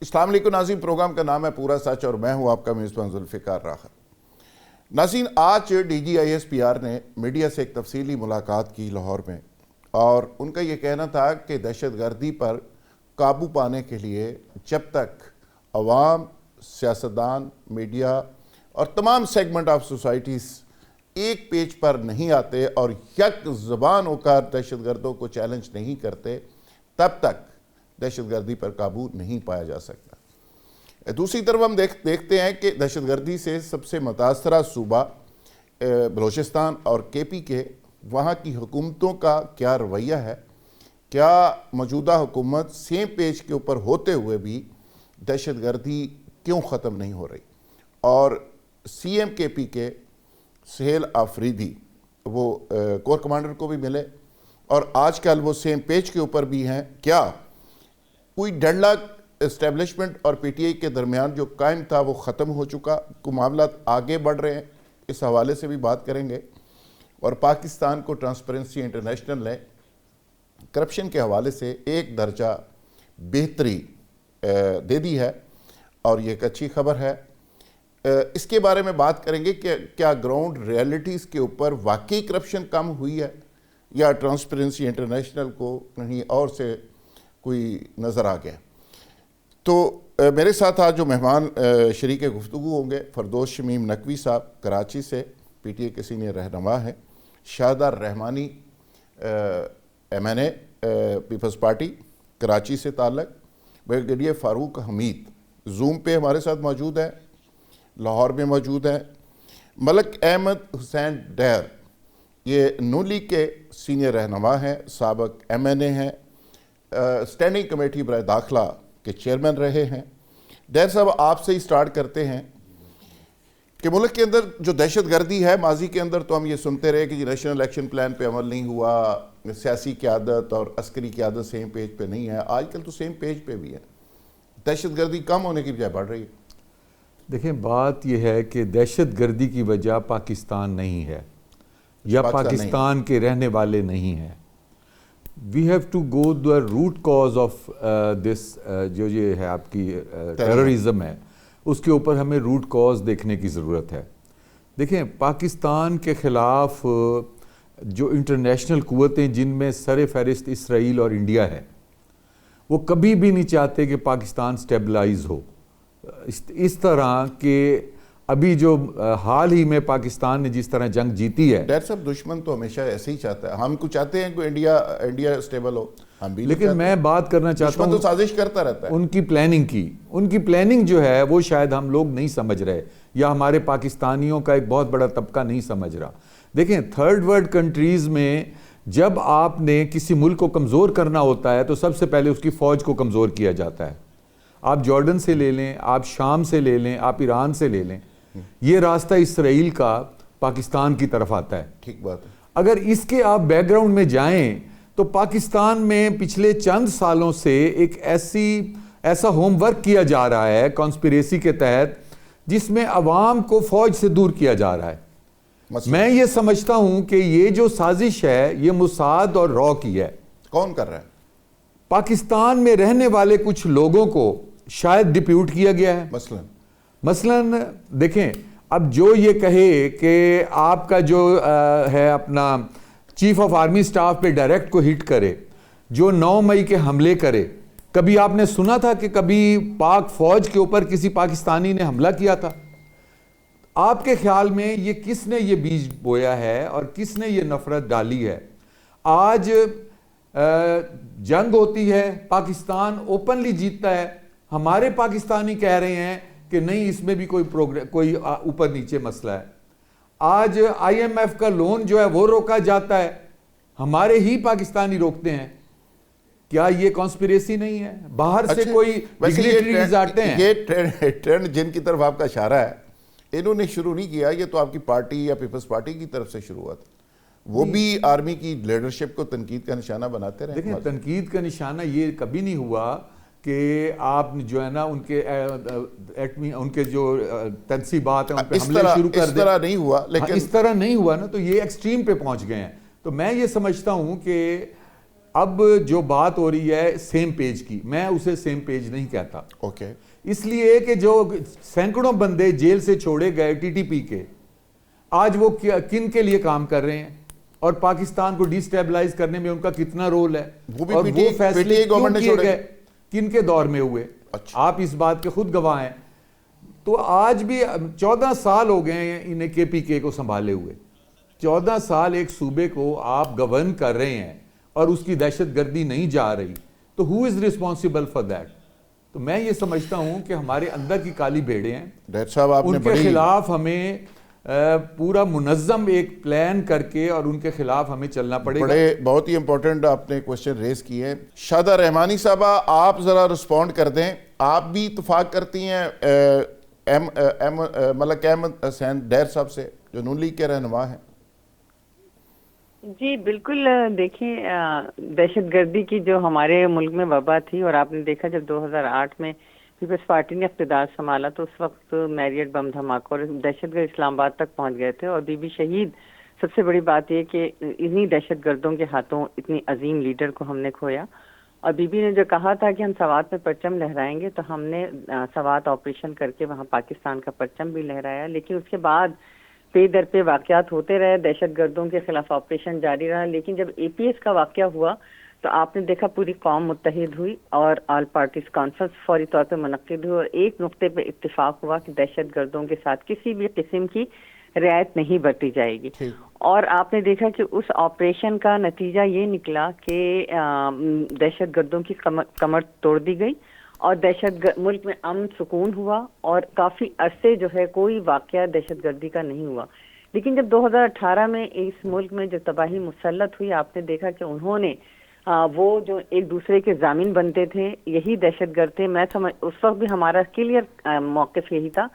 السلام علیکم ناظرین، پروگرام کا نام ہے پورا سچ اور میں ہوں آپ کا میزبان ذوالفقار راغب۔ ناظرین، آج D G I S P R نے میڈیا سے ایک تفصیلی ملاقات کی لاہور میں، اور ان کا یہ کہنا تھا کہ دہشت گردی پر قابو پانے کے لیے جب تک عوام، سیاستدان، میڈیا اور تمام سیگمنٹ آف سوسائٹیز ایک پیج پر نہیں آتے اور یک زبان ہو کر دہشت گردوں کو چیلنج نہیں کرتے، تب تک دہشت گردی پر قابو نہیں پایا جا سکتا۔ دوسری طرف ہم دیکھتے ہیں کہ دہشت گردی سے سب سے متاثرہ صوبہ بلوچستان اور کے پی کے وہاں کی حکومتوں کا کیا رویہ ہے، کیا موجودہ حکومت سیم پیج کے اوپر ہوتے ہوئے بھی دہشت گردی کیوں ختم نہیں ہو رہی، اور سی ایم کے پی کے سہیل آفریدی وہ کور کمانڈر کو بھی ملے اور آج کل وہ سیم پیج کے اوپر بھی ہیں، کیا کوئی ڈیڈ لاک اسٹیبلشمنٹ اور پی ٹی آئی کے درمیان جو قائم تھا وہ ختم ہو چکا، کوئی معاملات آگے بڑھ رہے ہیں، اس حوالے سے بھی بات کریں گے۔ اور پاکستان کو ٹرانسپیرنسی انٹرنیشنل نے کرپشن کے حوالے سے ایک درجہ بہتری دے دی ہے اور یہ ایک اچھی خبر ہے۔ اس کے بارے میں بات کریں گے کہ کیا گراؤنڈ ریئلٹیز کے اوپر واقعی کرپشن کم ہوئی ہے یا ٹرانسپیرنسی انٹرنیشنل کو کہیں اور سے کوئی نظر آ گیا۔ تو میرے ساتھ آج جو مہمان شریک گفتگو ہوں گے، فردوس شمیم نقوی صاحب کراچی سے پی ٹی اے کے سینئر رہنما ہیں، شاہدار رحمانی ایم این اے پیپلز پارٹی کراچی سے تعلق، بریگیڈیئر فاروق حمید زوم پہ ہمارے ساتھ موجود ہیں، لاہور میں موجود ہیں، ملک احمد حسین ڈیر یہ نون لیگ کے سینئر رہنما ہیں، سابق ایم این اے ہیں، اسٹینڈنگ کمیٹی برائے داخلہ کے چیئرمین رہے ہیں۔ ڈیر صاحب، آپ سے ہی سٹارٹ کرتے ہیں کہ ملک کے اندر جو دہشت گردی ہے، ماضی کے اندر تو ہم یہ سنتے رہے کہ نیشنل ایکشن پلان پہ عمل نہیں ہوا، سیاسی قیادت اور عسکری قیادت سیم پیج پہ نہیں ہے، آج کل تو سیم پیج پہ بھی ہے، دہشت گردی کم ہونے کی بجائے بڑھ رہی ہے۔ دیکھیں، بات یہ ہے کہ دہشت گردی کی وجہ پاکستان نہیں ہے یا پاکستان کے رہنے والے نہیں ہیں۔ We have to go the root cause of this جو یہ ہے آپ کی ٹیررزم ہے، اس کے اوپر ہمیں روٹ کاز دیکھنے کی ضرورت ہے۔ دیکھیں، پاکستان کے خلاف جو انٹرنیشنل قوتیں جن میں سر فہرست اسرائیل اور انڈیا ہے، وہ کبھی بھی نہیں چاہتے کہ پاکستان سٹیبلائز ہو، اس طرح کہ ابھی جو حال ہی میں پاکستان نے جس طرح جنگ جیتی ہے۔ ڈیر صاحب، دشمن تو ہمیشہ ایسے ہی چاہتا ہے، ہم کو چاہتے ہیں کہ انڈیا اسٹیبل ہو، ہم بھی، لیکن میں بات کرنا چاہتا ہوں دشمن تو سازش کرتا رہتا ہے۔ ان کی پلاننگ جو ہے وہ شاید ہم لوگ نہیں سمجھ رہے، یا ہمارے پاکستانیوں کا ایک بہت بڑا طبقہ نہیں سمجھ رہا۔ دیکھیں، تھرڈ ورلڈ کنٹریز میں جب آپ نے کسی ملک کو کمزور کرنا ہوتا ہے تو سب سے پہلے اس کی فوج کو کمزور کیا جاتا ہے۔ آپ جارڈن سے لے لیں، آپ شام سے لے لیں، آپ ایران سے لے لیں، یہ راستہ اسرائیل کا پاکستان کی طرف آتا ہے۔ ٹھیک بات ہے۔ اگر اس کے آپ بیک گراؤنڈ میں جائیں تو پاکستان میں پچھلے چند سالوں سے ایک ایسا ہوم ورک کیا جا رہا ہے کنسپیریسی کے تحت، جس میں عوام کو فوج سے دور کیا جا رہا ہے۔ میں یہ سمجھتا ہوں کہ یہ جو سازش ہے یہ موساد اور را کی ہے۔ کون کر رہا ہے؟ پاکستان میں رہنے والے کچھ لوگوں کو شاید ڈپیوٹ کیا گیا ہے۔ مثلاً دیکھیں، اب جو یہ کہے کہ آپ کا جو ہے اپنا چیف آف آرمی سٹاف پہ ڈائریکٹ کو ہٹ کرے، جو 9 مئی کے حملے کرے، کبھی آپ نے سنا تھا کہ کبھی پاک فوج کے اوپر کسی پاکستانی نے حملہ کیا تھا؟ آپ کے خیال میں یہ کس نے یہ بیج بویا ہے اور کس نے یہ نفرت ڈالی ہے؟ آج جنگ ہوتی ہے، پاکستان اوپنلی جیتتا ہے، ہمارے پاکستانی کہہ رہے ہیں کہ نہیں، اس میں بھی کوئی اوپر نیچے مسئلہ ہے۔ آج آئی ایم ایف کا لون جو ہے وہ روکا جاتا ہے، ہمارے ہی پاکستانی روکتے ہیں۔ کیا یہ کانسپیریسی نہیں ہے؟ باہر سے کوئی ڈگنیٹریز آتے ہیں۔ یہ ٹرینڈ جن کی طرف آپ کا اشارہ ہے، انہوں نے شروع نہیں کیا، یہ تو آپ کی پارٹی یا پیپلز پارٹی کی طرف سے شروع ہوا تھا، وہ بھی آرمی کی لیڈرشپ کو تنقید کا نشانہ بناتے رہے۔ دیکھیں، تنقید کا نشانہ یہ کبھی نہیں ہوا کہ آپ جو ہے نا ان کے جو تنصیبات ہیں ان پہ حملے شروع کر دیں۔ اس طرح نہیں ہوا، لیکن اس طرح نہیں ہوا نا، تو یہ ایکسٹریم پہ پہنچ گئے ہیں۔ تو میں یہ سمجھتا ہوں کہ اب جو بات ہو رہی ہے سیم پیج کی، میں اسے سیم پیج نہیں کہتا، اس لیے کہ جو سینکڑوں بندے جیل سے چھوڑے گئے ٹی ٹی پی کے، آج وہ کن کے لیے کام کر رہے ہیں اور پاکستان کو ڈی سٹیبلائز کرنے میں ان کا کتنا رول ہے، اور وہ فیصلے کیوں کیے گئے، کن کے دور میں ہوئے، آپ اس بات کے خود گواہ ہیں۔ تو آج بھی 14 سال ہو گئے ہیں انہیں کے پی کے کو سنبھالے ہوئے، 14 سال ایک صوبے کو آپ گورن کر رہے ہیں اور اس کی دہشت گردی نہیں جا رہی، تو who is responsible for that؟ تو میں یہ سمجھتا ہوں کہ ہمارے اندر کی کالی بھیڑیں ہیں، ان کے خلاف ہمیں پورا منظم ایک پلان کر کے اور ان کے خلاف ہمیں چلنا پڑے گا۔ بہت ہی امپورٹنٹ آپ نے کوشچن ریز کیے ہیں۔ شادہ رحمانی صاحبہ آپ ذرا رسپونڈ کر دیں، آپ بھی اتفاق کرتی ہیں ملک احمد حسین ڈیر صاحب سے جو نون لیگ کے رہنما ہیں؟ جی بالکل، دیکھیں دہشت گردی کی جو ہمارے ملک میں وبا تھی، اور آپ نے دیکھا جب 2008 میں پیپلز پارٹی نے اقتدار سنبھالا تو اس وقت میریٹ بم دھماکہ اور دہشت گرد اسلام آباد تک پہنچ گئے تھے، اور بی بی شہید سب سے بڑی بات یہ کہ انہی دہشت گردوں کے ہاتھوں اتنی عظیم لیڈر کو ہم نے کھویا۔ اور بی بی نے جو کہا تھا کہ ہم سوات میں پرچم لہرائیں گے، تو ہم نے سوات آپریشن کر کے وہاں پاکستان کا پرچم بھی لہرایا، لیکن اس کے بعد پے در پہ واقعات ہوتے رہے، دہشت گردوں کے خلاف آپریشن جاری رہا، لیکن جب اے پی ایس کا واقعہ ہوا تو آپ نے دیکھا پوری قوم متحد ہوئی اور آل پارٹیز کانفرنس فوری طور پہ منعقد ہوئی، اور ایک نقطے پہ اتفاق ہوا کہ دہشت گردوں کے ساتھ کسی بھی قسم کی رعایت نہیں برتی جائے گی۔ اور آپ نے دیکھا کہ اس آپریشن کا نتیجہ یہ نکلا کہ دہشت گردوں کی کمر توڑ دی گئی اور ملک میں امن سکون ہوا، اور کافی عرصے جو ہے کوئی واقعہ دہشت گردی کا نہیں ہوا۔ لیکن جب 2018 میں اس ملک میں جو تباہی مسلط ہوئی، آپ نے دیکھا کہ انہوں نے وہ جو ایک دوسرے کے ضامن بنتے تھے یہی دہشت گرد تھے۔ میں اس وقت بھی ہمارا کلیئر موقف یہی تھا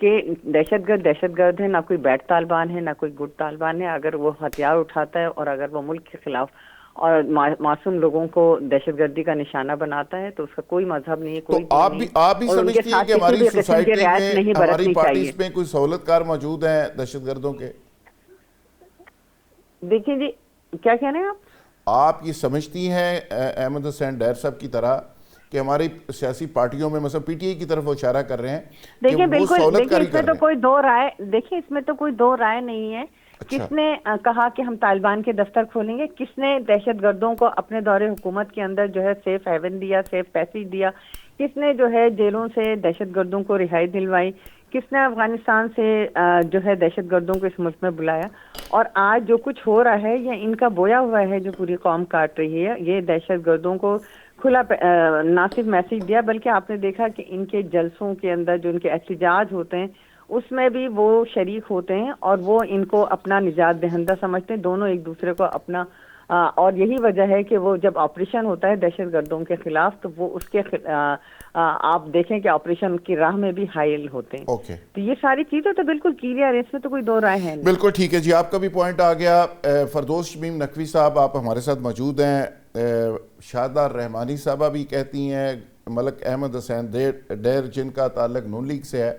کہ دہشت گرد ہے، نہ کوئی بیڈ طالبان ہے نہ کوئی گڈ طالبان ہے۔ اگر وہ ہتھیار اٹھاتا ہے اور اگر وہ ملک کے خلاف اور معصوم لوگوں کو دہشت گردی کا نشانہ بناتا ہے تو اس کا کوئی مذہب نہیں ہے، کوئی تو آپ بھی سمجھتی ہیں کہ ہماری سوسائٹی میں ہماری پارٹیز میں کوئی سہولت کار موجود ہیں دہشت گردوں کے؟ دیکھیں جی، کیا کہہ رہے ہیں آپ یہ سمجھتی ہیں احمد حسین ڈیر صاحب کی طرح کہ ہماری سیاسی پارٹیوں میں مثلا پی ٹی آئی کی طرف وہ اشارہ کر رہے ہیں؟ دیکھیں بالکل، دیکھیں اس میں تو کوئی دو رائے، دیکھیں اس میں تو کوئی دو رائے نہیں ہے۔ کس نے کہا کہ ہم طالبان کے دفتر کھولیں گے؟ کس نے دہشت گردوں کو اپنے دور حکومت کے اندر جو ہے سیف ہیون دیا، سیف پیسیج دیا؟ کس نے جو ہے جیلوں سے دہشت گردوں کو رہائی دلوائی؟ کس نے افغانستان سے جو ہے دہشت گردوں کو اس ملک میں بلایا؟ اور آج جو کچھ ہو رہا ہے یہ ان کا بویا ہوا ہے جو پوری قوم کاٹ رہی ہے۔ یہ دہشت گردوں کو کھلا نہ صرف میسیج دیا بلکہ آپ نے دیکھا کہ ان کے جلسوں کے اندر جو ان کے احتجاج ہوتے ہیں اس میں بھی وہ شریک ہوتے ہیں اور وہ ان کو اپنا نجات دہندہ سمجھتے ہیں، دونوں ایک دوسرے کو اپنا، اور یہی وجہ ہے کہ وہ جب آپریشن ہوتا ہے دہشت گردوں کے خلاف تو وہ اس کے آپ دیکھیں کہ آپریشن کی راہ میں بھی حائل ہوتے ہیں۔ تو یہ ساری چیزیں تو بالکل کلیئر ہے، اس میں تو کوئی دو رائے ہے نہیں۔ بالکل ٹھیک ہے جی، آپ کا بھی پوائنٹ آ گیا۔ فردوس شمیم نقوی صاحب آپ ہمارے ساتھ موجود ہیں۔ شادہ رحمانی صاحبہ بھی کہتی ہیں، ملک احمد حسین ڈیر جن کا تعلق نون لیگ سے ہے،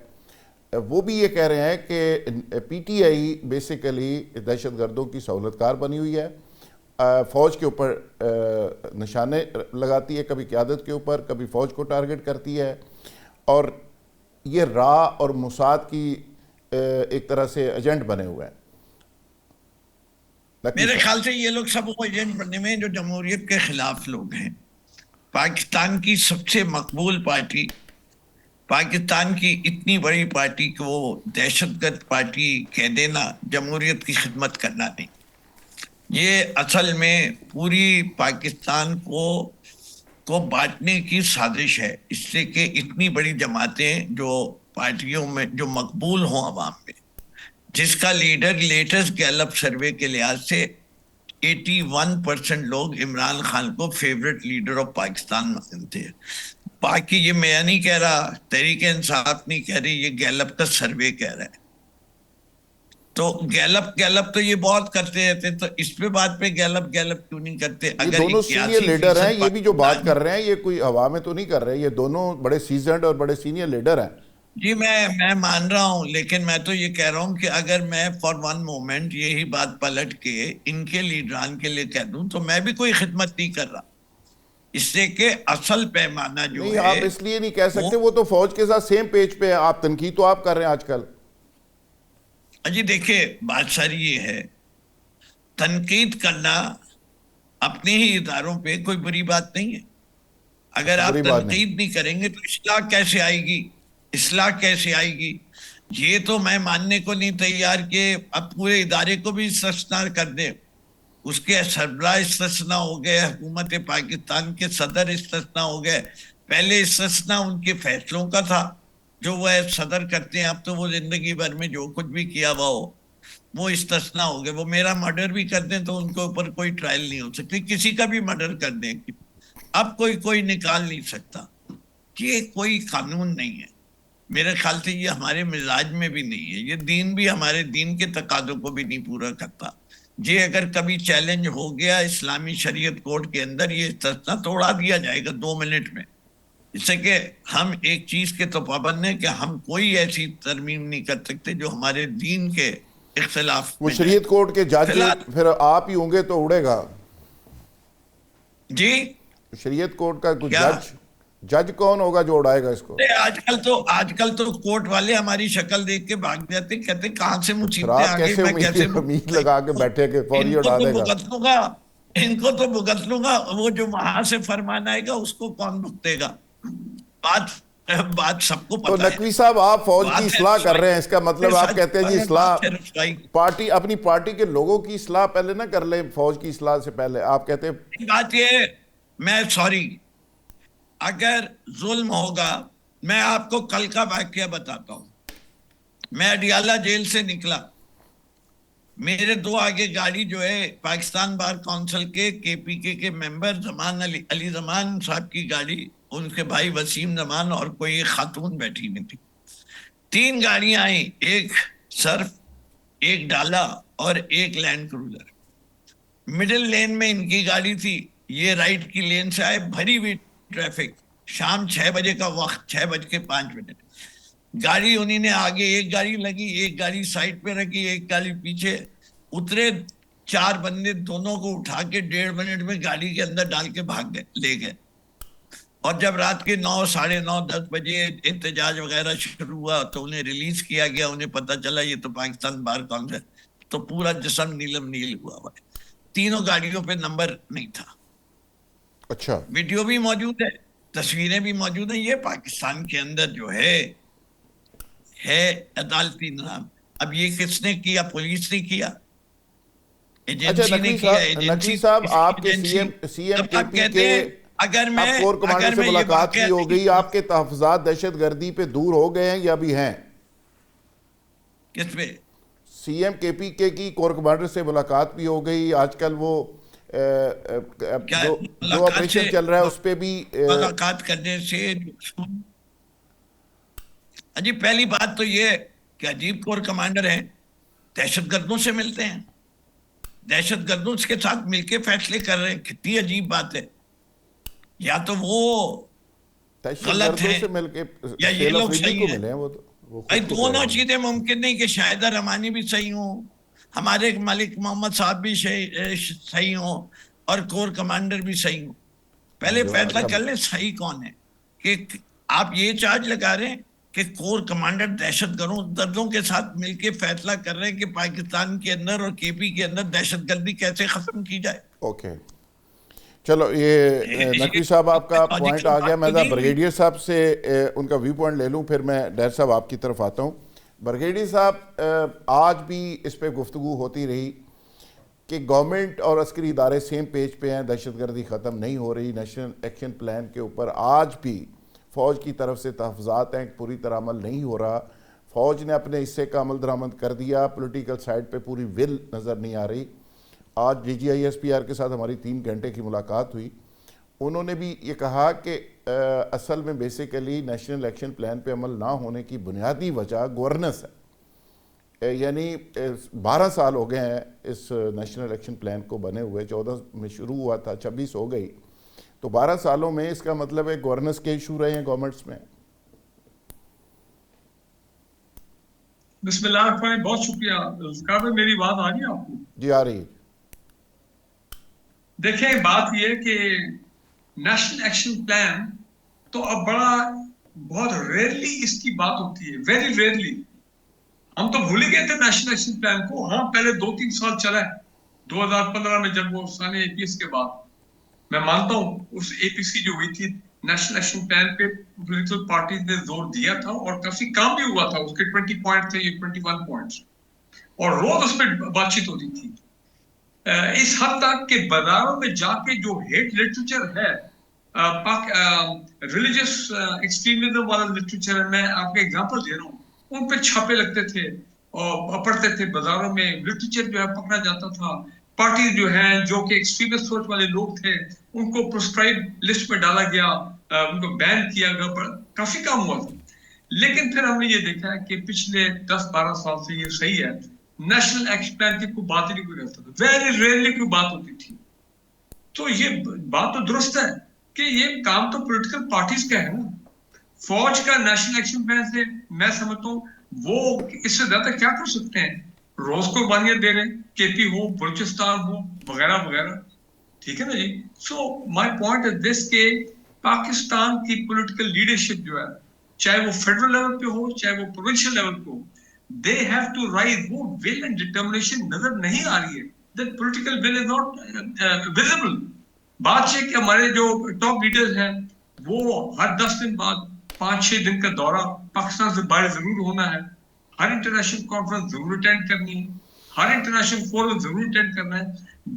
وہ بھی یہ کہہ رہے ہیں کہ پی ٹی آئی بیسیکلی دہشت گردوں کی سہولت کار بنی ہوئی ہے، فوج کے اوپر نشانے لگاتی ہے، کبھی قیادت کے اوپر، کبھی فوج کو ٹارگٹ کرتی ہے، اور یہ را اور موساد کی ایک طرح سے ایجنٹ بنے ہوئے ہیں۔ میرے خیال سے یہ لوگ سب وہ ایجنٹ بنے ہوئے ہیں جو جمہوریت کے خلاف لوگ ہیں۔ پاکستان کی سب سے مقبول پارٹی، پاکستان کی اتنی بڑی پارٹی کو وہ دہشت گرد پارٹی کہہ دینا جمہوریت کی خدمت کرنا نہیں۔ یہ اصل میں پوری پاکستان کو بانٹنے کی سازش ہے، اس سے کہ اتنی بڑی جماعتیں جو پارٹیوں میں جو مقبول ہوں عوام میں، جس کا لیڈر لیٹسٹ گیلپ سروے کے لحاظ سے 81% لوگ عمران خان کو فیورٹ لیڈر آف پاکستان مانتے ہیں۔ باقی یہ میں نہیں کہہ رہا، تحریک انصاف نہیں کہہ رہی، یہ گیلپ کا سروے کہہ رہا ہے۔ تو گیلپ تو یہ بہت کرتے رہتے، تو اس پہ بات پہ گیلپ کیوں نہیں کرتے؟ یہ دونوں سینئر لیڈر ہیں، یہ بھی جو بات کر رہے ہیں یہ کوئی ہوا میں تو نہیں کر رہے، یہ دونوں بڑے سیزنڈ اور بڑے سینئر لیڈر ہیں۔ جی میں مان رہا ہوں، لیکن میں تو یہ کہہ رہا ہوں کہ اگر میں فار ون مومنٹ یہی بات پلٹ کے ان کے لیڈران کے لیے کہہ دوں تو میں بھی کوئی خدمت نہیں کر رہا، اس سے کہ اصل پیمانہ جو نہیں، ہے آپ اس لیے نہیں کہہ سکتے، وہ تو فوج کے ساتھ سیم پیج پہ ہیں، آپ تنقید تو آپ کر رہے ہیں آج کل۔ جی دیکھیے بات ساری یہ ہے، تنقید کرنا اپنے ہی اداروں پہ کوئی بری بات نہیں ہے، اگر بری آپ بات نہیں۔ تنقید نہیں کریں گے تو اصلاح کیسے آئے گی؟ اصلاح کیسے آئے گی؟ یہ تو میں ماننے کو نہیں تیار کہ اب پورے ادارے کو بھی استثنا کر دیں، اس کے سربراہ استثنا ہو گئے، حکومت پاکستان کے صدر استثنا ہو گئے، پہلے استثنا ان کے فیصلوں کا تھا جو وہ صدر کرتے ہیں، اب تو وہ زندگی بھر میں جو کچھ بھی کیا ہوا ہو وہ استثنا ہو گئے، وہ میرا مرڈر بھی کر دیں تو ان کے اوپر کوئی ٹرائل نہیں ہو سکتی، کسی کا بھی مرڈر کر دیں اب کوئی نکال نہیں سکتا، یہ کوئی قانون نہیں ہے، میرے خیال سے یہ ہمارے مزاج میں بھی نہیں ہے، یہ دین بھی ہمارے دین کے تقاضوں کو بھی نہیں پورا کرتا، یہ اگر کبھی چیلنج ہو گیا اسلامی شریعت کوڈ کے اندر یہ استثنا توڑا دیا جائے گا 2 منٹ میں، اس سے کہ ہم ایک چیز کے تو پابند ہیں کہ ہم کوئی ایسی ترمیم نہیں کر سکتے جو ہمارے دین کے اختلاف وہ میں جائے۔ شریعت کورٹ کے جج فی الحال پھر آپ ہی ہوں گے تو اڑے گا؟ جی شریعت کورٹ کا کوئی کیا جج کون ہوگا جو اڑائے گا اس کو؟ آج کل تو کورٹ والے ہماری شکل دیکھ کے بھاگ جاتے، کہتے کہاں سے پھر مصیبتیں آپ آ گئی، کیسے میں کیسے امید لگا کے بیٹھے کہ فوری ان کو اڑا تو دے گا؟ بھگت لوں گا، ان کو تو بھگت لوں گا، وہ جو وہاں سے فرمان آئے گا اس کو کون بھگتے گا؟ بات سب کو تو پتا ہے، نقوی صاحب آپ فوج کی بات ہے اصلاح کر رسوائی، رہے ہیں، اس کا مطلب آپ کہتے ہیں جی اصلاح بات ہے رسوائی کی۔ پارٹی اپنی پارٹی کے لوگوں کی اصلاح پہلے نہ کر لیں فوج کی اصلاح سے پہلے؟ آپ کہتے ہیں بات یہ ہے، میں سوری اگر ظلم ہوگا، میں آپ کو کل کا واقعہ بتاتا ہوں، میں اڈیالہ جیل سے نکلا، میرے دو آگے گاڑی جو ہے پاکستان بار کونسل کے پی کے ممبر زمان علی زمان صاحب کی گاڑی، ان کے بھائی وسیم زمان اور کوئی ایک خاتون بیٹھی نہیں تھی، 3 گاڑیاں آئیں، ایک سرف، ایک ڈالا اور ایک لینڈ کروزر، مڈل لین میں ان کی گاڑی تھی، یہ رائٹ کی لین سے آئے، بھری ہوئی ٹریفک، شام 6 بجے کا وقت، 6:05، گاڑی انہی نے آگے ایک گاڑی لگی، ایک گاڑی سائڈ پہ رکھی، ایک گاڑی پیچھے، اترے 4 بندے، دونوں کو اٹھا کے 1.5 منٹ میں گاڑی کے اندر ڈال کے بھاگ گئے، لے گئے، اور جب رات کے 9، 9:30، 10 بجے احتجاج وغیرہ شروع ہوا تو انہیں ریلیز کیا گیا، انہیں پتا چلا یہ تو پاکستان بار کونسل، تو پورا جسم نیلم نیل ہوا ہوا ہے، تینوں گاڑیوں پہ نمبر نہیں تھا، اچھا ویڈیو بھی موجود ہے، تصویریں بھی موجود ہیں، یہ پاکستان کے اندر جو ہے عدالتی نظام، اب یہ کس نے کیا؟ پولیس نے کیا، اچھا ایجنسی نے کیا، نقوی ایجنسی صاحب کسی آپ کے ایجنسی، سی ایم جب کے آپ پی کے کہتے ہیں اگر اب کور کمانڈر سے میں یہ ملاقات واقعہ بھی ہو گئی، نہیں، آپ کے تحفظات دہشت گردی پہ دور ہو گئے ہیں یا بھی ہیں؟ کس پہ؟ سی ایم کے پی کے کی کور کمانڈر سے ملاقات بھی ہو گئی، آج کل وہ کیا جو آپریشن چل رہا ہے اس پہ بھی ملاقات کرنے سے جی پہلی بات تو یہ کہ عجیب کور کمانڈر ہیں، دہشت گردوں سے ملتے ہیں، دہشت گردوں کے ساتھ مل کے فیصلے کر رہے ہیں، کتنی عجیب بات ہے، یا تو وہ دہشت غلط گردوں ہیں سے مل کے یا یہ سیل لوگ افریدی کو صحیح ہیں، ملے ہیں، وہ بھائی خود کو کہہ دونوں رہے ہیں۔ چیزیں ممکن نہیں کہ شاہدہ رحمانی بھی صحیح ہوں، ہمارے ملک محمد صاحب بھی صحیح ہوں، اور کور کمانڈر بھی صحیح ہوں، پہلے فیصلہ کر لیں صحیح کون ہے، کہ آپ یہ چارج لگا رہے ہیں کہ کور کمانڈر دہشت گردوں کے ساتھ مل کے فیصلہ کر رہے ہیں کہ پاکستان کے اندر اور کے پی کے اندر دہشت گردی کیسے ختم کی جائے۔ اوکے چلو، یہ نقوی صاحب آپ کا پوائنٹ آ گیا، میں بریگیڈیئر صاحب سے ان کا ویو پوائنٹ لے لوں، پھر میں ڈیر صاحب آپ کی طرف آتا ہوں۔ بریگیڈیئر صاحب، آج بھی اس پہ گفتگو ہوتی رہی کہ گورنمنٹ اور عسکری ادارے سیم پیج پہ ہیں، دہشت گردی ختم نہیں ہو رہی، نیشنل ایکشن پلان کے اوپر آج بھی فوج کی طرف سے تحفظات ہیں، پوری طرح عمل نہیں ہو رہا، فوج نے اپنے حصے کا عمل درآمد کر دیا، پولیٹیکل سائیڈ پہ پوری ول نظر نہیں آ رہی۔ آج DGISPR کے ساتھ ہماری 3 گھنٹے کی ملاقات ہوئی، انہوں نے بھی یہ کہا کہ اصل میں بیسیکلی نیشنل ایکشن پلان پہ عمل نہ ہونے کی بنیادی وجہ گورننس ہے، یعنی 12 سال ہو گئے ہیں اس نیشنل ایکشن پلان کو بنے ہوئے، 14 میں شروع ہوا تھا، 26 ہو گئی، تو 12 سالوں میں اس کا مطلب ہے گورننس کے ایشو رہے ہیں گورنمنٹس میں۔ بسم اللہ الرحمن الرحیم. بہت شکریہ ذوالفقار بھائی. میری بات آ رہی ہے آپ کو؟ جی آ رہی ہے. دیکھیں بات یہ ہے کہ نیشنل ایکشن پلان تو اب بہت ریئرلی اس کی بات ہوتی ہے, ویری ریئرلی. ہم تو بھول ہی گئے تھے نیشنل ایکشن پلان کو. ہاں پہلے 2-3 سال چلا ہے, 2015 میں جب وہ سال APS کے بعد. میں مانتا ہوں اس APC جو ہوئی تھی نیشنل ایکشن پلان پہ پولیٹیکل پارٹیز نے زور دیا تھا اور کافی کام بھی ہوا تھا. اس کے 20 پوائنٹ تھے, یہ 21 پوائنٹس, اور روز اس پہ بات چیت ہوتی تھی. اس حد تک کہ بازاروں میں جا کے جو ہیٹ لٹریچر ہے, ریلیجس ایکسٹریمزم والا لٹریچر ہے, میں آپ کو ایگزامپل دے رہا ہوں, ان پہ چھاپے لگتے تھے اور پڑھتے تھے بازاروں میں. لٹریچر جو ہے پکڑا جاتا تھا. پارٹیز جو ہیں جو کہ ایکسٹریمسٹ سوچ والے لوگ تھے ان کو پرسکرائب لسٹ میں ڈالا گیا, ان کو بین کیا گیا. کافی کام ہوا تھا. لیکن پھر ہم نے یہ دیکھا ہے کہ پچھلے 10-12 سال سے یہ صحیح ہے, نیشنل ایکشن پلان کی کوئی بات ہی نہیں کوئی کرتا تھا. ویری ریئرلی کوئی بات ہوتی تھی. تو یہ بات تو درست ہے کہ یہ کام تو پولیٹیکل پارٹیز کا ہے نا. فوج کا نیشنل ایکشن پلان سے میں سمجھتا ہوں وہ اس سے زیادہ کیا کر سکتے ہیں. روز قربانیاں دے رہے ہیں, KP ہو, بلوچستان ہو, وغیرہ وغیرہ. ٹھیک ہے نا جی. سو مائی پوائنٹ از دس کہ پاکستان کی پولیٹیکل لیڈرشپ جو ہے, چاہے وہ فیڈرل لیول پہ ہو چاہے وہ پروونشل لیول پہ ہو, they have to rise. وہ will and determination نظر نہیں آ رہی ہے. that political will is not visible. بات یہ کہ ہمارے جو ٹاپ لیڈرز ہیں وہ ہر 10 دن بعد 5-6 دن کا دورہ پاکستان سے باہر ضرور ہونا ہے. ہر انٹرنیشنل کانفرنس ضرور اٹینڈ کرنی ہے, ہر انٹرنیشنل فورم ضرور اٹینڈ کرنا ہے.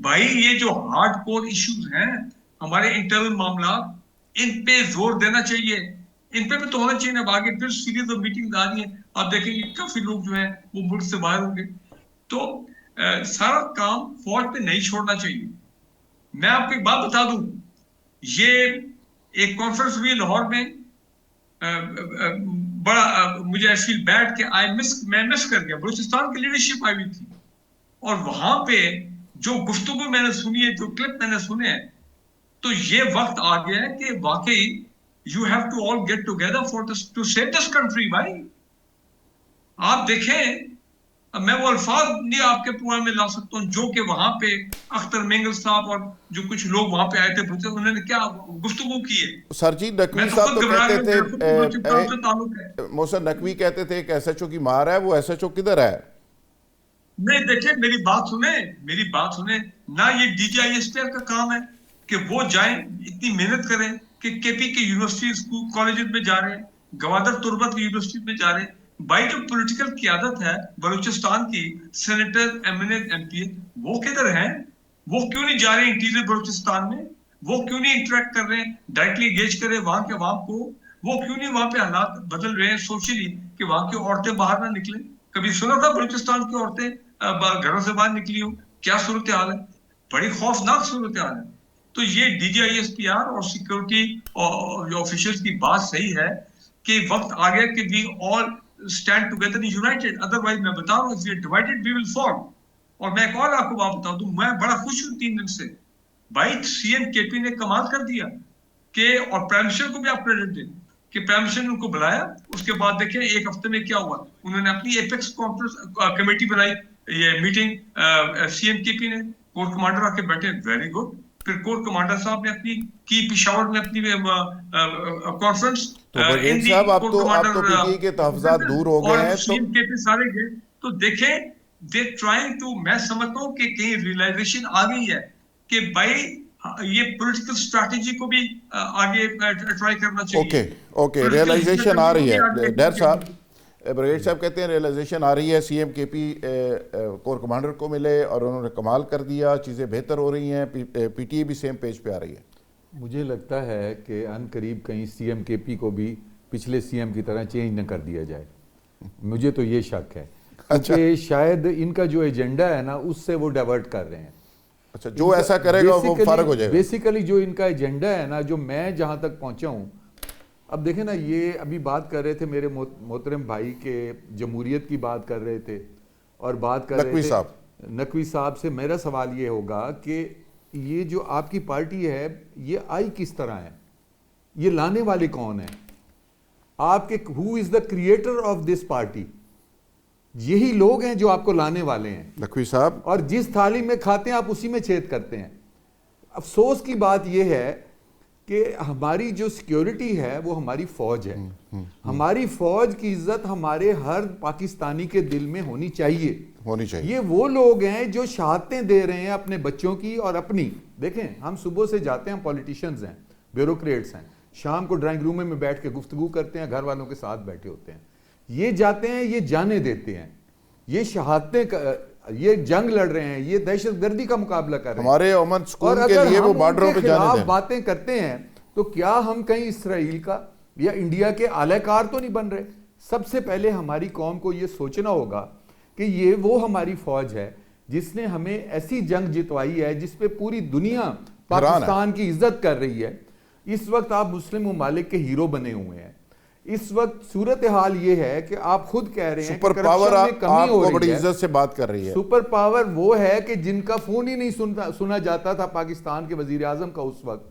بھائی یہ جو ہارڈ کور ایشوز ہیں ہمارے انٹرنل معاملات, ان پہ زور دینا چاہیے. ان پہ بھی تو ہونا چاہیے نا. آگے پھر سیریز آف میٹنگ آ رہی ہیں, آپ دیکھیں گے کافی لوگ جو ہیں وہ ملک سے باہر ہوں گے. تو سارا کام فوج پہ نہیں چھوڑنا چاہیے. میں آپ کو ایک بات بتا دوں, یہ ایک کانفرنس ہوئی لاہور میں, بڑا مجھے آئی فیل بیڈ کہ میں مس کر گیا. بلوچستان کی لیڈرشپ آئی ہوئی تھی اور وہاں پہ جو گفتگو میں نے سنی ہے, جو کلپ میں نے سنے ہیں, تو یہ وقت آ گیا ہے کہ واقعی you have to all get together to save this country. بھائی آپ دیکھیں, میں وہ الفاظ نہیں آپ کے پروگرام میں لا سکتا ہوں جو کہ وہاں پہ اختر مینگل صاحب اور جو کچھ لوگ وہاں پہ آئے تھے انہوں نے کیا گفتگو کی ہے. سرجیت نقوی صاحب تو کہتے تھے, محسن نقوی کہتے تھے کہ SHO کی مار ہے, وہ SHO کدھر ہے؟ نہیں دیکھیں میری بات سنیں نہ. یہ DGISPR کا کام ہے کہ وہ جائیں اتنی محنت کریں کہ KP کے یونیورسٹی اسکول کالجز میں جا رہے ہیں, گوادر تربت کی یونیورسٹی میں جا رہے ہیں. بھائی جو پولیٹیکل قیادت ہے بلوچستان کی, سینیٹر, MNA, MP, وہ کدھر ہیں؟ وہ کیوں نہیں جا رہے انٹیریئر بلوچستان میں؟ وہ کیوں نہیں انٹریکٹ کر رہے ہیں, ڈائریکٹلی انگیج کرے وہاں کے عوام کو؟ وہ کیوں نہیں وہاں پہ حالات بدل رہے ہیں سوشلی کہ وہاں کی عورتیں باہر نہ نکلیں؟ کبھی سنا تھا بلوچستان کی عورتیں گھروں سے باہر نکلی ہوں؟ کیا صورتحال ہے؟ بڑی خوفناک صورتحال ہے. تو یہ DGISPR اور سیکورٹی آفیشلز کی بات صحیح ہے کہ وقت آ گیا کہ we all stand together and united. otherwise میں بتا رہا ہوں, if we are divided we will fall. اور میں ایک اور آپ کو بات بتا دوں, میں بڑا خوش ہوں 3 دن سے. بھائی CM KP نے کمال کر دیا کہ, اور پرائم منسٹر کو بھی آپ کریڈٹ دیں کہ پرائم منسٹر نے ان کو بلایا. اس کے بعد دیکھیں ایک ہفتے میں کیا ہوا, انہوں نے اپنی ایپیکس کانفرنس کمیٹی بنائی, یہ میٹنگ CM KP نے, کور کمانڈر آ کے بیٹھے, ویری گڈ. پھر کور کمانڈر صاحب نے اپنی کی پشاور میں اپنی کانفرنس. تو بریگیڈ صاحب آپ تو PTI کے تحفظات دور ہو گئے ہیں, تو CM KP سارے گئے. تو دیکھیں دے ٹرائنگ ٹو, میں سمجھتا ہوں کہ کہیں ریئلائزیشن آ گئی ہے کہ بھائی یہ پولیٹیکل اسٹریٹجی کو بھی آگے ٹرائی کرنا چاہیے. اوکے ریئلائزیشن آ رہی ہے. ڈیر صاحب, بریگیڈ صاحب کہتے ہیں ریئلائزیشن آ رہی ہے, CM KP کور کمانڈر کو ملے اور انہوں نے کمال کر دیا, چیزیں بہتر ہو رہی ہیں, PTI بھی سیم پیج پہ آ رہی ہے. مجھے لگتا ہے کہ ان قریب کہیں CM KP کو بھی پچھلے CM کی طرح چینج نہ کر دیا جائے. مجھے تو یہ شک ہے کہ شاید ان کا جو ایجنڈا ہے نا اس سے وہ ڈائیورٹ کر رہے ہیں. اچھا, جو ایسا کرے گا وہ فارغ ہو جائے گا. بیسیکلی جو ان کا ایجنڈا ہے نا, جو میں جہاں تک پہنچا ہوں, اب دیکھیں نا, یہ ابھی بات کر رہے تھے میرے محترم بھائی کے جمہوریت کی بات کر رہے تھے اور بات کر رہے تھے نقوی صاحب سے. میرا سوال یہ ہوگا کہ یہ جو آپ کی پارٹی ہے یہ آئی کس طرح ہے, یہ لانے والے کون ہیں آپ کے, who is the creator of this party? یہی لوگ ہیں جو آپ کو لانے والے ہیں. نقوی صاحب, اور جس تھالی میں کھاتے ہیں آپ اسی میں چھید کرتے ہیں. افسوس کی بات یہ ہے کہ ہماری جو سیکیورٹی ہے وہ ہماری فوج ہے. ہماری فوج کی عزت ہمارے ہر پاکستانی کے دل میں ہونی چاہیے. یہ وہ لوگ ہیں جو شہادتیں دے رہے ہیں اپنے بچوں کی اور اپنی. دیکھیں ہم صبح سے جاتے ہیں, پولیٹیشنز ہیں, بیوروکریٹس ہیں, شام کو ڈرائنگ روم میں بیٹھ کے گفتگو کرتے ہیں, گھر والوں کے ساتھ بیٹھے ہوتے ہیں. یہ جاتے ہیں, یہ جانیں دیتے ہیں, یہ شہادتیں, یہ جنگ لڑ رہے ہیں, یہ دہشت گردی کا مقابلہ کر رہے ہیں. ہمارے امن سکون کے لیے وہ بارڈروں پہ جانے دیں. باتیں کرتے ہیں تو کیا ہم کہیں اسرائیل کا یا انڈیا کے اعلی کار تو نہیں بن رہے؟ سب سے پہلے ہماری قوم کو یہ سوچنا ہوگا کہ یہ وہ ہماری فوج ہے جس نے ہمیں ایسی جنگ جتوائی ہے جس پہ پوری دنیا پاکستان کی عزت کر رہی ہے. اس وقت آپ مسلم ممالک کے ہیرو بنے ہوئے ہیں. اس وقت صورتحال یہ ہے کہ آپ خود کہہ رہے ہیں سپر پاور آپ کو بڑی عزت سے بات کر رہی ہے. سپر پاور وہ ہے کہ جن کا فون ہی نہیں سنا جاتا تھا پاکستان کے وزیر اعظم کا اس وقت,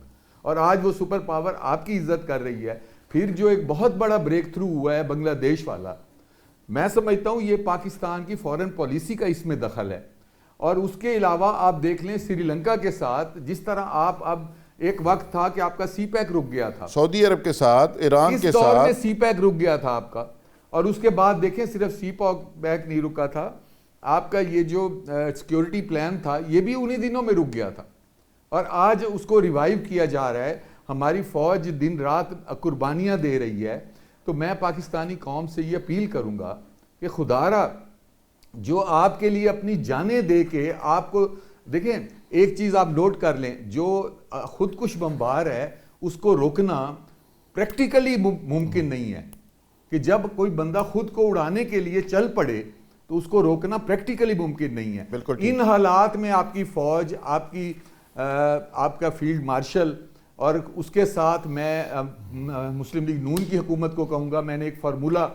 اور آج وہ سپر پاور آپ کی عزت کر رہی ہے. پھر جو ایک بہت بڑا بریک تھرو ہوا ہے بنگلہ دیش والا, میں سمجھتا ہوں یہ پاکستان کی فورن پالیسی کا اس میں دخل ہے. اور اس کے علاوہ آپ دیکھ لیں سری لنکا کے ساتھ جس طرح آپ, اب ایک وقت تھا کہ آپ کا سی پیک رک گیا تھا, سعودی عرب کے ساتھ, ایران کے اس دور میں ساتھ سی پیک رک گیا تھا آپ کا. اور اس کے بعد دیکھیں صرف سی پیک نہیں رکا تھا, آپ کا یہ جو سیکیورٹی پلان تھا یہ بھی انہی دنوں میں رک گیا تھا. اور آج اس کو ریوائیو کیا جا رہا ہے. ہماری فوج دن رات قربانیاں دے رہی ہے. تو میں پاکستانی قوم سے یہ اپیل کروں گا کہ خدا را جو آپ کے لیے اپنی جانیں دے کے آپ کو, دیکھیں ایک چیز آپ نوٹ کر لیں, جو خودکش بمبار ہے اس کو روکنا پریکٹیکلی ممکن نہیں ہے. کہ جب کوئی بندہ خود کو اڑانے کے لیے چل پڑے تو اس کو روکنا پریکٹیکلی ممکن نہیں ہے. ان حالات میں آپ کی فوج, آپ کا فیلڈ مارشل, اور اس کے ساتھ میں مسلم لیگ نون کی حکومت کو کہوں گا, میں نے ایک فارمولہ,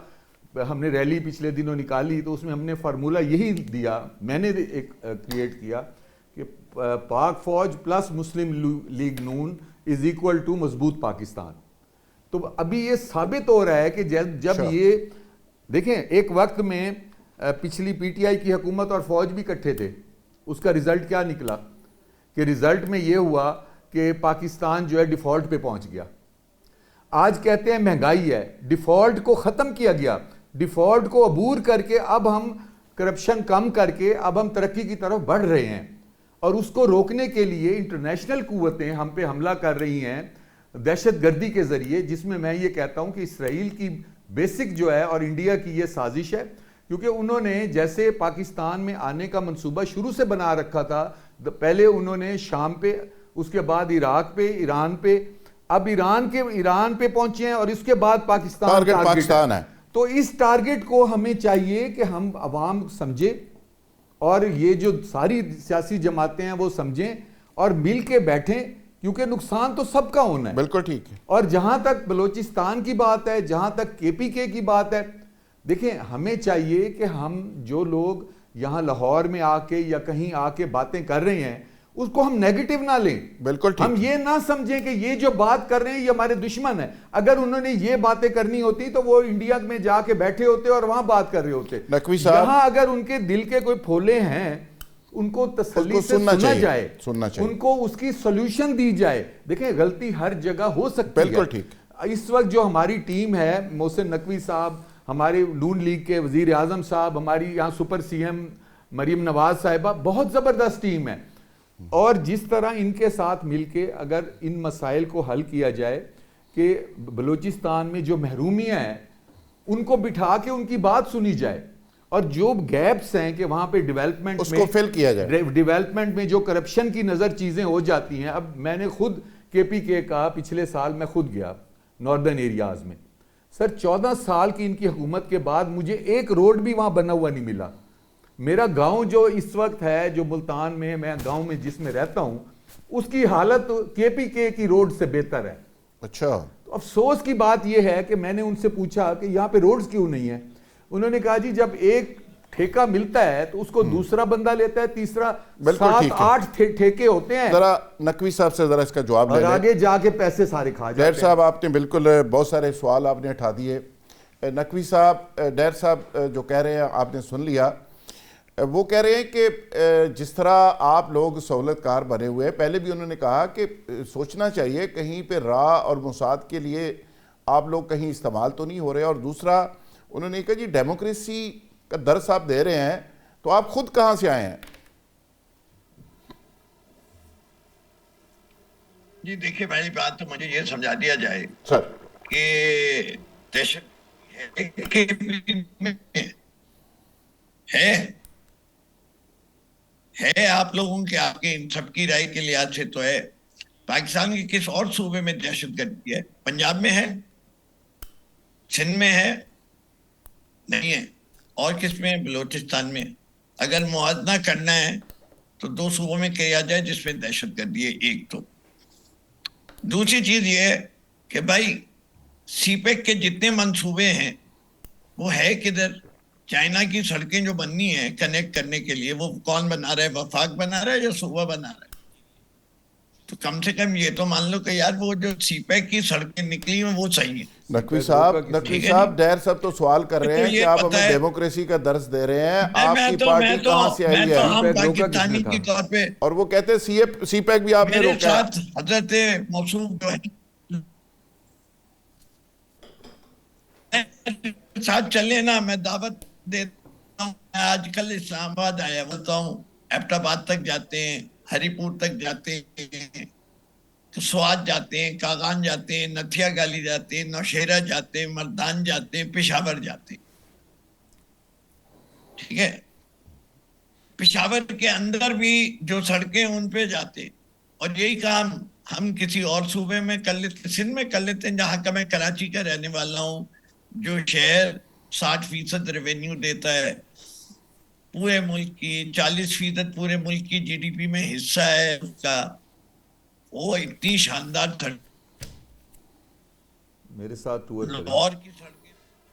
ہم نے ریلی پچھلے دنوں نکالی تو اس میں ہم نے فارمولہ یہی دیا, میں نے ایک کریٹ کیا کہ پاک فوج plus Muslim League Noon is equal to مضبوط پاکستان. تو ابھی یہ ثابت ہو رہا ہے کہ جب یہ دیکھیں ایک وقت میں پچھلی پی ٹی آئی کی حکومت اور فوج بھی اکٹھے تھے, اس کا رزلٹ کیا نکلا کہ رزلٹ میں یہ ہوا کہ پاکستان جو ہے ڈیفالٹ پہ پہنچ گیا. آج کہتے ہیں مہنگائی ہے, ڈیفالٹ کو ختم کیا گیا, ڈیفالٹ کو عبور کر کے اب ہم کرپشن کم کر کے اب ہم ترقی کی طرف بڑھ رہے ہیں. اور اس کو روکنے کے لیے انٹرنیشنل قوتیں ہم پہ حملہ کر رہی ہیں دہشت گردی کے ذریعے, جس میں میں یہ کہتا ہوں کہ اسرائیل کی بیسک جو ہے اور انڈیا کی یہ سازش ہے. کیونکہ انہوں نے جیسے پاکستان میں آنے کا منصوبہ شروع سے بنا رکھا تھا, پہلے انہوں نے شام پہ, اس کے بعد عراق پہ, ایران پہ, اب ایران پہ پہنچے ہیں, اور اس کے بعد پاکستان ہے. تو اس ٹارگٹ کو ہمیں چاہیے کہ ہم عوام سمجھے, اور یہ جو ساری سیاسی جماعتیں ہیں وہ سمجھیں اور مل کے بیٹھیں, کیونکہ نقصان تو سب کا ہونا ہے. بالکل ٹھیک ہے. اور جہاں تک بلوچستان کی بات ہے, جہاں تک کے پی کے کی بات ہے, دیکھیں ہمیں چاہیے کہ ہم جو لوگ یہاں لاہور میں آ کے یا کہیں آ کے باتیں کر رہے ہیں اس کو ہم نیگیٹو نہ لیں. بالکل ٹھیک. ہم یہ نہ سمجھیں کہ یہ جو بات کر رہے ہیں یہ ہمارے دشمن ہیں. اگر انہوں نے یہ باتیں کرنی ہوتی تو وہ انڈیا میں جا کے بیٹھے ہوتے اور وہاں بات کر رہے ہوتے. نقوی صاحب, یہاں اگر ان کے دل کے کوئی پھولے ہیں ان کو تسلی سے سنا جائے, ان کو اس کی سولوشن دی جائے. دیکھیں غلطی ہر جگہ ہو سکتی ہے. بالکل ٹھیک. اس وقت جو ہماری ٹیم ہے, محسن نقوی صاحب, ہمارے نون لیگ کے وزیر اعظم صاحب, ہماری یہاں super C M Maryam Nawaz صاحبہ, بہت زبردست ٹیم ہے. اور جس طرح ان کے ساتھ مل کے اگر ان مسائل کو حل کیا جائے کہ بلوچستان میں جو محرومیاں ہیں ان کو بٹھا کے ان کی بات سنی جائے, اور جو گیپس ہیں کہ وہاں پہ ڈیولپمنٹ اس کو فل کیا جائے, ڈیولپمنٹ میں جو کرپشن کی نظر چیزیں ہو جاتی ہیں. اب میں نے خود کے پی کے کا پچھلے سال میں خود گیا ناردرن ایریاز میں, سر 14 سال کی ان کی حکومت کے بعد مجھے ایک روڈ بھی وہاں بنا ہوا نہیں ملا. میرا گاؤں جو اس وقت ہے جو ملتان میں, میں گاؤں میں جس میں رہتا ہوں, اس کی حالت کے پی کے کی روڈ سے بہتر ہے. اچھا. تو افسوس کی بات یہ ہے کہ میں نے ان سے پوچھا کہ یہاں پہ روڈز کیوں نہیں ہیں. انہوں نے کہا جی جب ایک ٹھیکہ ملتا ہے تو اس کو دوسرا بندہ لیتا ہے, تیسرا, 7-8 ٹھیکے ہوتے ہیں. ذرا نقوی صاحب سے ذرا اس کا جواب لے لیں, اور آگے جا کے پیسے سارے کھا جاتے ہیں. ظاہر صاحب آپ نے بالکل بہت سارے سوال آپ نے اٹھا دیے. نقوی صاحب، ڈیر صاحب جو کہہ رہے ہیں آپ نے سن لیا، وہ کہہ رہے ہیں کہ جس طرح آپ لوگ سہولت کار بنے ہوئے ہیں، پہلے بھی انہوں نے کہا کہ سوچنا چاہیے کہیں پہ راہ اور مساعد کے لیے آپ لوگ کہیں استعمال تو نہیں ہو رہے، اور دوسرا انہوں نے کہا جی ڈیموکریسی کا درس آپ دے رہے ہیں تو آپ خود کہاں سے آئے ہیں؟ جی دیکھیے پہلی بات تو مجھے یہ سمجھا دیا جائے سر کہ دہشت ہے آپ لوگوں کے، آپ کے ان سب کی رائے کے لحاظ سے تو ہے۔ پاکستان کے کس اور صوبے میں دہشت گردی ہے؟ پنجاب میں ہے؟ سندھ میں ہے؟ نہیں ہے۔ اور کس میں؟ بلوچستان میں۔ اگر موازنہ کرنا ہے تو 2 صوبوں میں کیا جائے جس میں دہشت گردی ہے، ایک تو۔ دوسری چیز یہ ہے کہ بھائی سی پیک کے جتنے منصوبے ہیں وہ ہے کدھر؟ چائنا کی سڑکیں جو بننی ہیں کنیکٹ کرنے کے لیے، وہ کون بنا رہا ہے؟ وفاق بنا رہا ہے یا صوبہ بنا رہا ہے؟ تو کم سے کم یہ تو مان لو کہ یار وہ جو سی پیک کی سڑکیں نکلی ہیں وہ صحیح ہیں۔ نقوی صاحب ڈیر صاحب تو سوال کر رہے ہیں کہ آپ ہمیں ڈیموکریسی کا درس دے رہے ہیں، آپ کی پارٹی کہاں سے آئی میں تو ہے؟ ہم پاکستانی کے طور پہ، اور وہ کہتے ہیں سی پیک بھی آپ نے میرے روکا۔ ساتھ حضرت موصوف جو ہے ساتھ چلے نا، میں دعوت دیتا ہوں۔ میں آج کل اسلام آباد آیا ہوتا ہوں، ایبٹ آباد تک جاتے ہیں، ہری پور تک جاتے ہیں، سوات جاتے ہیں، کاغان جاتے ہیں، نتھیا گالی جاتے ہیں، نوشہرہ جاتے ہیں، مردان جاتے ہیں، پشاور جاتے ہیں۔ ٹھیک ہے، پشاور کے اندر بھی جو سڑکیں ان پہ جاتے ہیں، اور یہی کام ہم کسی اور صوبے میں کر لیتے، سندھ میں کر لیتے ہیں جہاں کا میں کراچی کا رہنے والا ہوں، جو شہر 60% ریونیو دیتا ہے پورے ملک کی، 40% پورے ملک کی جی ڈی پی میں حصہ ہے اس کا، وہ اتنی شاندار میرے ساتھ ٹور کریں۔ لاہور کی سڑکیں۔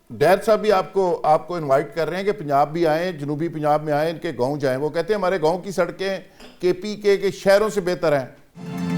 ڈیر صاحب بھی آپ کو انوائٹ کر رہے ہیں کہ پنجاب بھی آئیں، جنوبی پنجاب میں آئیں، ان کے گاؤں جائیں۔ وہ کہتے ہیں ہمارے گاؤں کی سڑکیں کے پی کے شہروں سے بہتر ہیں۔